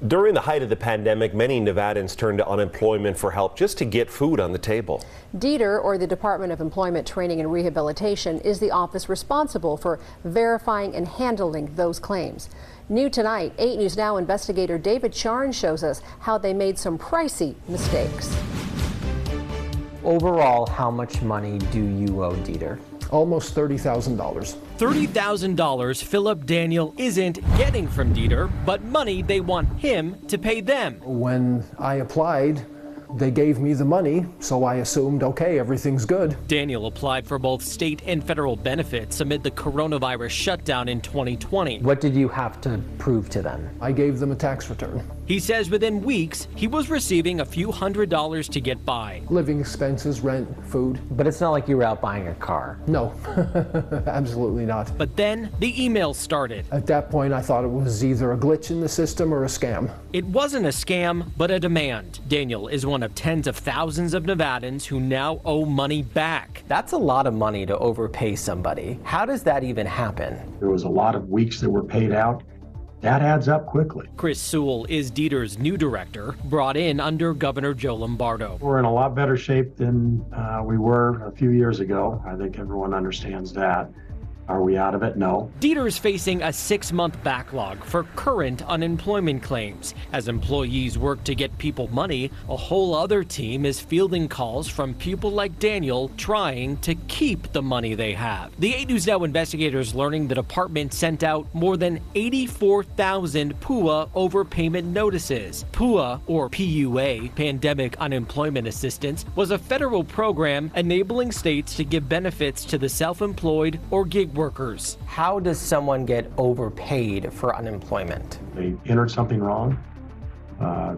During the height of the pandemic, many Nevadans turned to unemployment for help just to get food on the table. DETR, or the Department of Employment, Training and Rehabilitation, is the office responsible for verifying and handling those claims. New tonight, 8 News Now investigator David Charn shows us how they made some pricey mistakes. Overall, how much money do you owe DETR? Almost $30,000. $30,000 Philip Daniel isn't getting from DETR, but money they want him to pay them. When I applied, they gave me the money, so I assumed, okay, everything's good. Daniel applied for both state and federal benefits amid the coronavirus shutdown in 2020. What did you have to prove to them? I gave them a tax return. He says within weeks, he was receiving a few $100s to get by. Living expenses, rent, food. But it's not like you were out buying a car. No, absolutely not. But then the emails started. At that point, I thought it was either a glitch in the system or a scam. It wasn't a scam, but a demand. Daniel is one of tens of thousands of Nevadans who now owe money back. That's a lot of money to overpay somebody. How does that even happen? There was a lot of weeks that were paid out. That adds up quickly. Chris Sewell is DETR's new director, brought in under Governor Joe Lombardo. We're in a lot better shape than we were a few years ago. I think everyone understands that. Are we out of it? No. DETR is facing a 6-month backlog for current unemployment claims. As employees work to get people money, a whole other team is fielding calls from people like Daniel trying to keep the money they have. The 8 News Now investigators learning the department sent out more than 84,000 PUA overpayment notices. PUA, or PUA, Pandemic Unemployment Assistance, was a federal program enabling states to give benefits to the self-employed or gig workers. How does someone get overpaid for unemployment? They entered something wrong.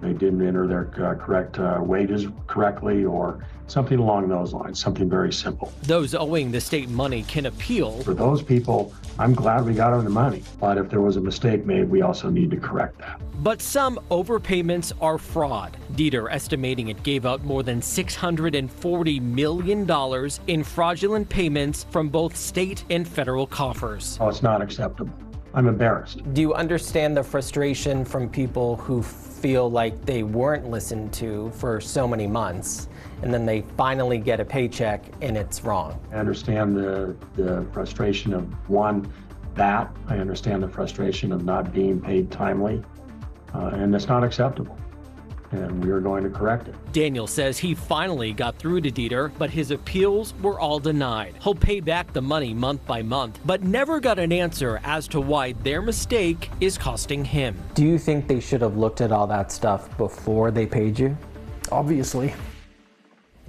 They didn't enter their correct wages correctly, or something along those lines, something very simple. Those owing the state money can appeal. For those people, I'm glad we got them the money, but if there was a mistake made, we also need to correct that. But some overpayments are fraud. DETR estimating it gave out more than $640 million in fraudulent payments from both state and federal coffers. Oh, it's not acceptable. I'm embarrassed. Do you understand the frustration from people who feel like they weren't listened to for so many months, and then they finally get a paycheck and it's wrong? I understand the frustration of that. I understand the frustration of not being paid timely, and it's not acceptable. And we are going to correct it. Daniel says he finally got through to DETR, but his appeals were all denied. He'll pay back the money month by month, but never got an answer as to why their mistake is costing him. Do you think they should have looked at all that stuff before they paid you? Obviously.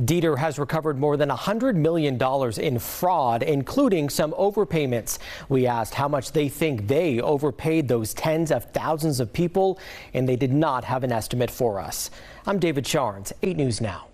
DETR has recovered more than $100 million in fraud, including some overpayments. We asked how much they think they overpaid those tens of thousands of people, and they did not have an estimate for us. I'm David Charns, 8 News Now.